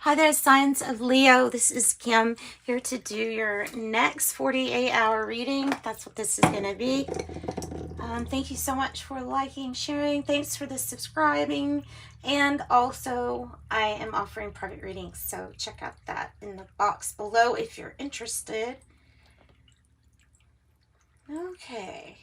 Hi there, signs of Leo. This is Kim here to do your next 48-hour reading. That's what this is going to be. Thank you so much for liking, sharing. Thanks for the subscribing. And also, I am offering private readings, so check out that in the box below if you're interested. Okay.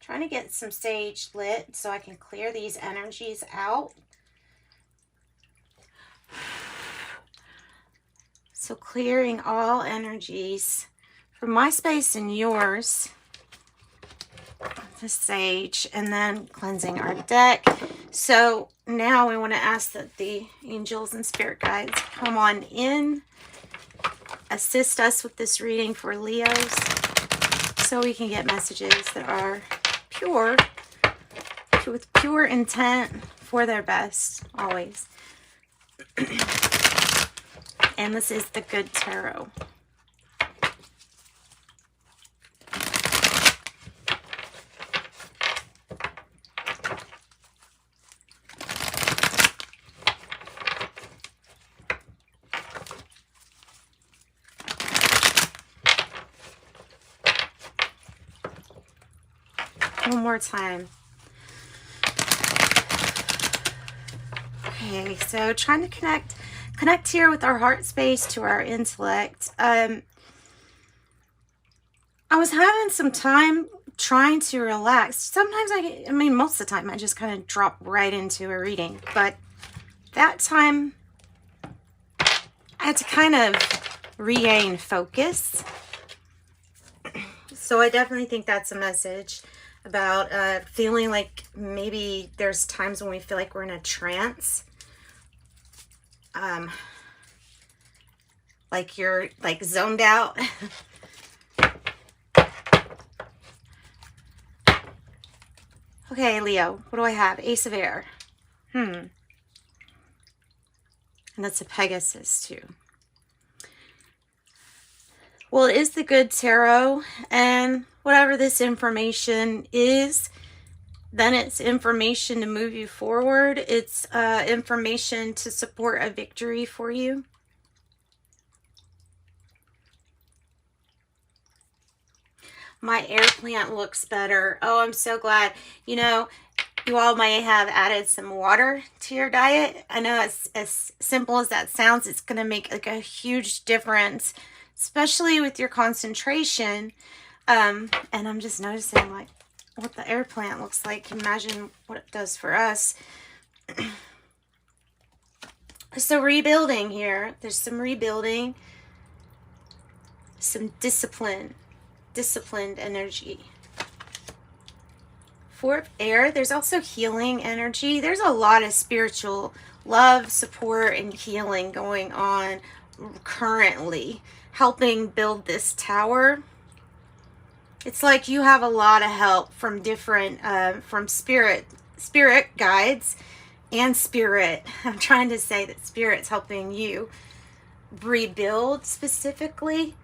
Trying to get some sage lit so I can clear these energies out. So clearing all energies from my space and yours, the sage, and then cleansing our deck. So now we want to ask that the angels and spirit guides come on in, assist us with this reading for Leos, so we can get messages that are pure, with pure intent for their best, always. And this is the Good Tarot. One more time. Okay, so trying to connect here with our heart space to our intellect. I was having some time trying to relax. Sometimes I mean, most of the time I just kind of drop right into a reading, but that time I had to kind of regain focus. So I definitely think that's a message about feeling like maybe there's times when we feel like we're in a trance. Like you're like zoned out. Okay, Leo, what do I have? Ace of Air. And that's a Pegasus too. Well, it is the Good Tarot, and whatever this information is, then it's information to move you forward. It's information to support a victory for you. My air plant looks better. Oh, I'm so glad. You know, you all may have added some water to your diet. I know it's as simple as that sounds. It's going to make like a huge difference, especially with your concentration. And I'm just noticing like what the air plant looks like. Imagine what it does for us. So rebuilding here. There's some rebuilding. Some disciplined energy. For air, there's also healing energy. There's a lot of spiritual love, support, and healing going on currently, helping build this tower. It's like you have a lot of help from different, from spirit guides and spirit. I'm trying to say that spirit's helping you rebuild specifically,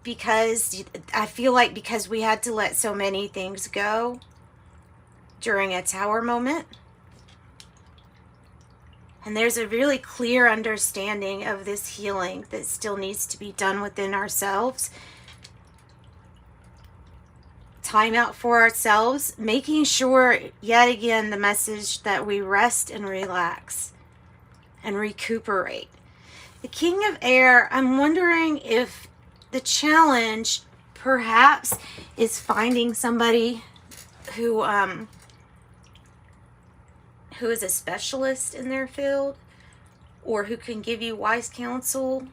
because I feel like because we had to let so many things go during a tower moment. And there's a really clear understanding of this healing that still needs to be done within ourselves. Time out for ourselves, making sure, yet again, the message that we rest and relax and recuperate. The King of Air, I'm wondering if the challenge perhaps is finding somebody who is a specialist in their field, or who can give you wise counsel,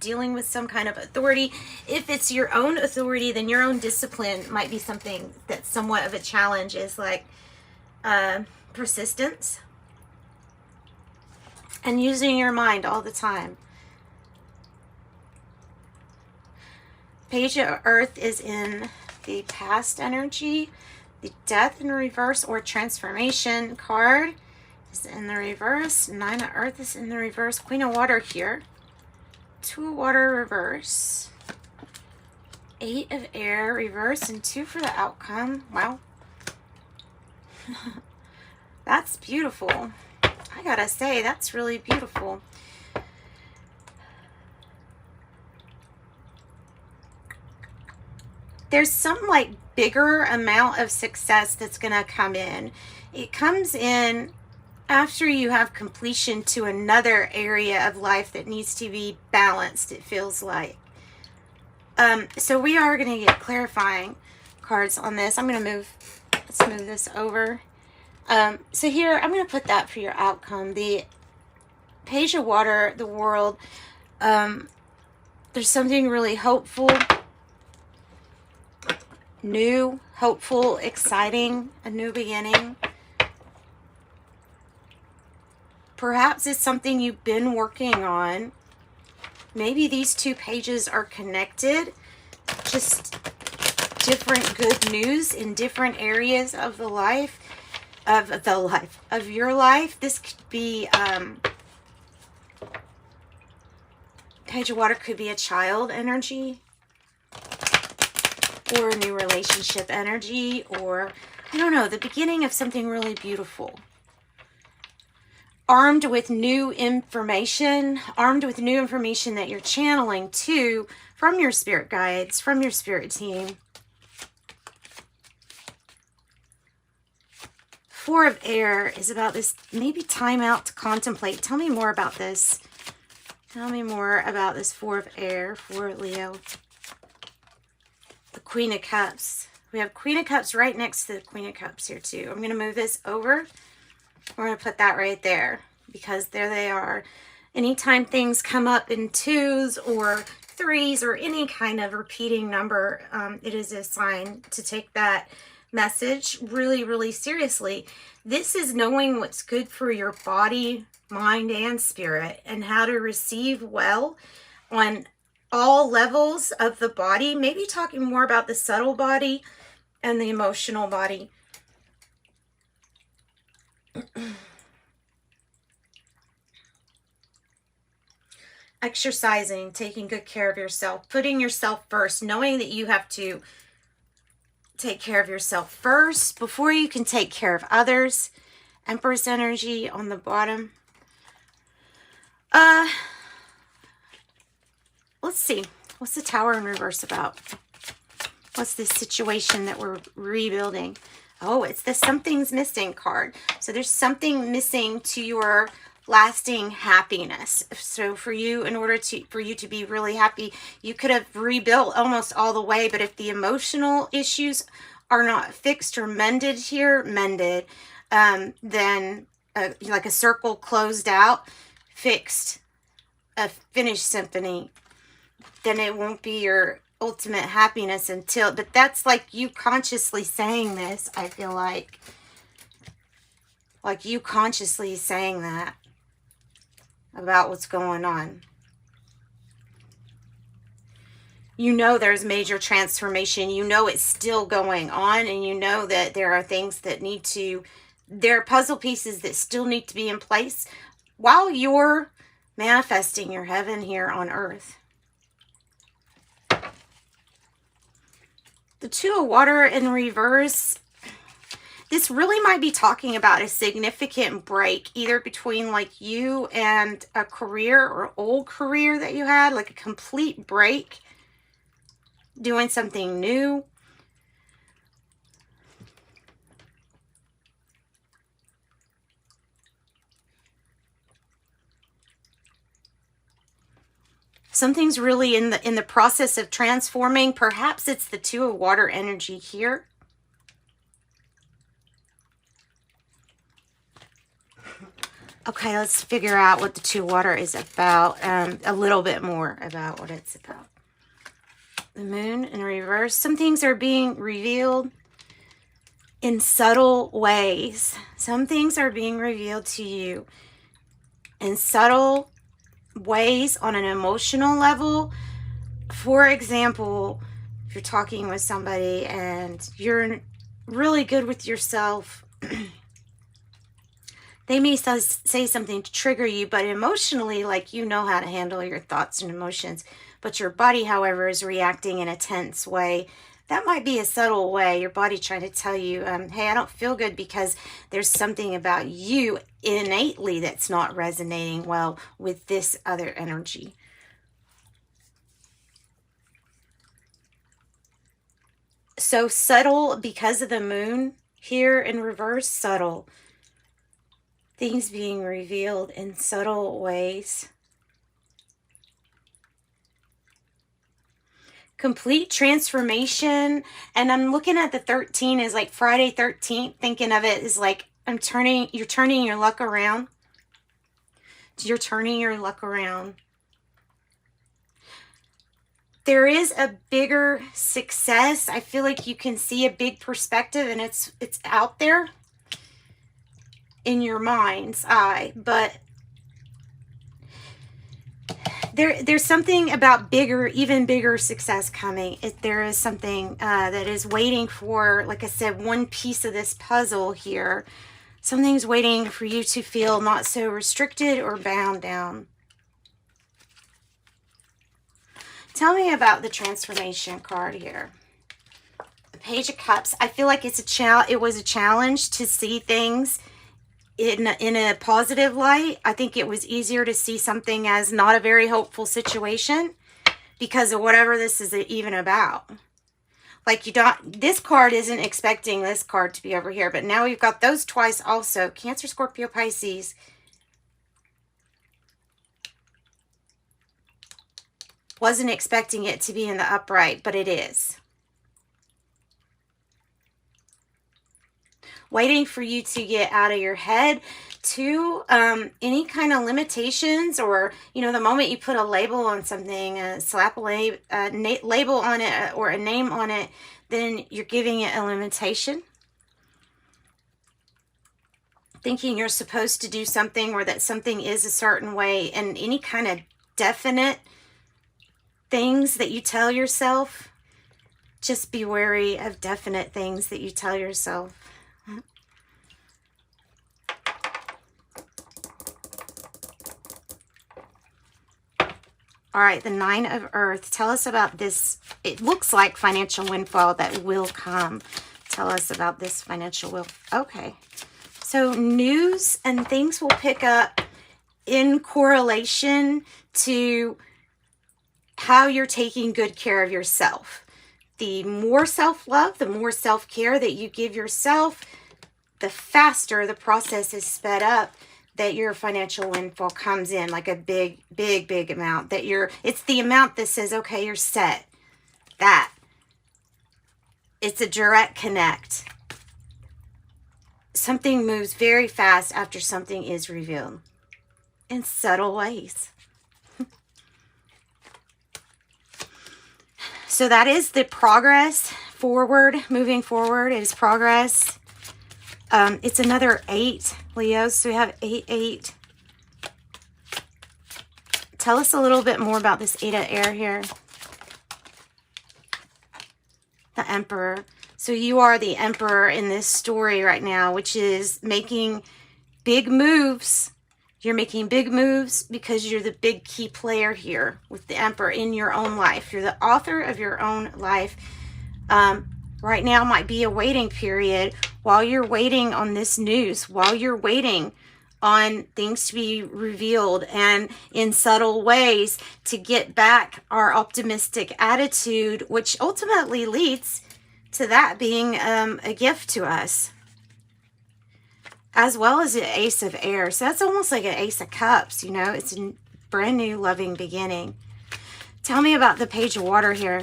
dealing with some kind of authority. If it's your own authority, then your own discipline might be something that's somewhat of a challenge, is like persistence and using your mind all the time. Page of Earth is in the past energy. The Death in reverse or transformation card is in the reverse. Nine of Earth is in the reverse. Queen of Water here. Two of Water reverse. 8 of air, reverse, and 2 for the outcome. Wow. That's beautiful. I gotta say, that's really beautiful. There's some like bigger amount of success that's gonna come in. It comes in after you have completion to another area of life that needs to be balanced, it feels like. So we are going to get clarifying cards on this. I'm going to let's move this over. So here, I'm going to put that for your outcome. The Page of Water, the World, there's something really hopeful, new, hopeful, exciting, a new beginning. Perhaps it's something you've been working on. Maybe these two pages are connected. Just different good news in different areas of the life, of your life. This could be, Page of Water could be a child energy, or a new relationship energy, or, I don't know, the beginning of something really beautiful. Armed with new information that you're channeling too from your spirit guides, from your spirit team. 4 of air is about this, maybe time out to contemplate. Tell me more about this. Tell me more about this 4 of air for Leo. The Queen of Cups. We have Queen of Cups right next to the Queen of Cups here too. I'm going to move this over. We're going to put that right there because there they are. Anytime things come up in 2s or 3s or any kind of repeating number, it is a sign to take that message really, really seriously. This is knowing what's good for your body, mind, and spirit, and how to receive well on all levels of the body. Maybe talking more about the subtle body and the emotional body. Exercising, taking good care of yourself, putting yourself first, knowing that you have to take care of yourself first before you can take care of others. Empress energy on the bottom. Let's see. What's the Tower in reverse about? What's this situation that we're rebuilding? Oh, it's the something's missing card. So there's something missing to your lasting happiness. So for you, in order for you to be really happy, you could have rebuilt almost all the way, but if the emotional issues are not fixed or mended here, then like a circle closed out, fixed, a finished symphony, then it won't be your ultimate happiness until, but that's like you consciously saying this, I feel like you consciously saying that about what's going on. You know there's major transformation. You know it's still going on, and you know that there are things that there are puzzle pieces that still need to be in place while you're manifesting your heaven here on earth. The 2 of Water in reverse. This really might be talking about a significant break, either between like you and a career or old career that you had, like a complete break, doing something new. Something's really in the process of transforming. Perhaps it's the 2 of Water energy here. Okay, let's figure out what the 2 of Water is about. A little bit more about what it's about. The Moon in reverse. Some things are being revealed in subtle ways. Some things are being revealed to you in subtle ways on an emotional level. For example, if you're talking with somebody and you're really good with yourself, they may say something to trigger you, but emotionally, like, you know how to handle your thoughts and emotions. but your body, however, is reacting in a tense way. That might be a subtle way, your body trying to tell you, hey, I don't feel good because there's something about you innately that's not resonating well with this other energy. So subtle, because of the moon here in reverse, subtle. Things being revealed in subtle ways. Complete transformation. And I'm looking at the 13 as like Friday 13th, thinking of it as like you're turning your luck around. You're turning your luck around. There is a bigger success. I feel like you can see a big perspective, and it's out there in your mind's eye, but there's something about bigger, even bigger success coming. There is something that is waiting for, like I said, one piece of this puzzle here. Something's waiting for you to feel not so restricted or bound down. Tell me about the transformation card here. The Page of Cups. I feel like it was a challenge to see things in a positive light. I think it was easier to see something as not a very hopeful situation because of whatever this is even about. Like this card isn't expecting this card to be over here, but now we've got those twice also. Cancer, Scorpio, Pisces. Wasn't expecting it to be in the upright, but it is. Waiting for you to get out of your head to any kind of limitations, or the moment you put a label on something, slap a label on it or a name on it, then you're giving it a limitation. Thinking you're supposed to do something, or that something is a certain way, and any kind of definite things that you tell yourself, just be wary of definite things that you tell yourself. All right, the Nine of Earth. Tell us about this. It looks like financial windfall that will come. Tell us about this financial will. Okay. So news and things will pick up in correlation to how you're taking good care of yourself. The more self-love, the more self-care that you give yourself, the faster the process is sped up that your financial windfall comes in, like a big, big, big amount. It's the amount that says, okay, you're set. That. It's a direct connect. Something moves very fast after something is revealed in subtle ways. So that is the progress forward, moving forward. It is progress. It's another 8, Leo. So we have 8, 8. Tell us a little bit more about this 8 of air here. The Emperor. So you are the Emperor in this story right now, which is making big moves. You're making big moves because you're the big key player here with the Emperor in your own life. You're the author of your own life. Right now might be a waiting period while you're waiting on this news, while you're waiting on things to be revealed, and in subtle ways to get back our optimistic attitude, which ultimately leads to that being a gift to us, as well as the Ace of Air. So that's almost like an Ace of Cups, it's a brand new loving beginning. Tell me about the Page of Water here.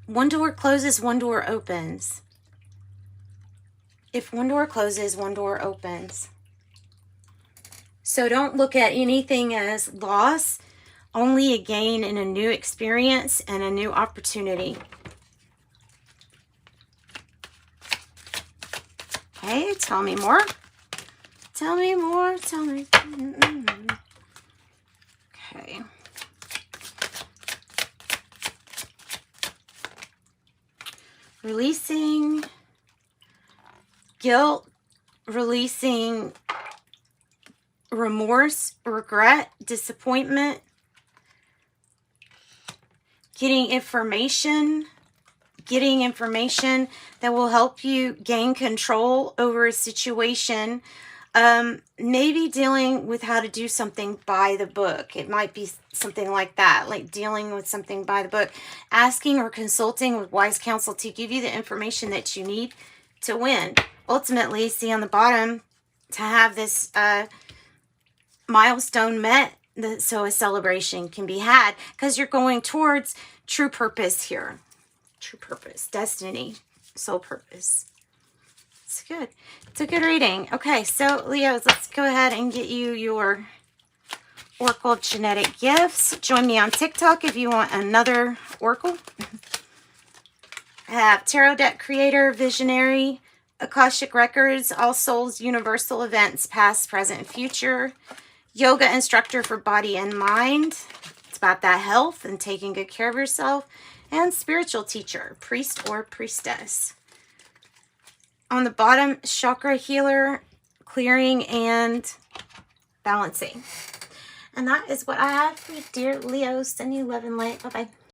One door closes, one door opens. If one door closes, one door opens. So don't look at anything as loss, only a gain in a new experience and a new opportunity. Okay, tell me more. Tell me more. Tell me. Okay. Releasing guilt, releasing remorse, regret, disappointment, getting information that will help you gain control over a situation. Maybe dealing with how to do something by the book. It might be something like that, like dealing with something by the book, asking or consulting with wise counsel to give you the information that you need to win. Ultimately, see on the bottom, to have this milestone met, so a celebration can be had, because you're going towards true purpose here. True purpose, destiny, soul purpose. It's good. It's a good reading. Okay, so Leos, let's go ahead and get you your Oracle genetic gifts. Join me on TikTok if you want another Oracle. I have Tarot Deck Creator, Visionary, Akashic Records, All Souls, Universal Events, Past, Present, and Future. Yoga Instructor for Body and Mind. It's about that health and taking good care of yourself. And Spiritual Teacher, Priest or Priestess. On the bottom, Chakra Healer, Clearing and Balancing. And that is what I have for you, dear Leo. Send you love and light. Bye-bye.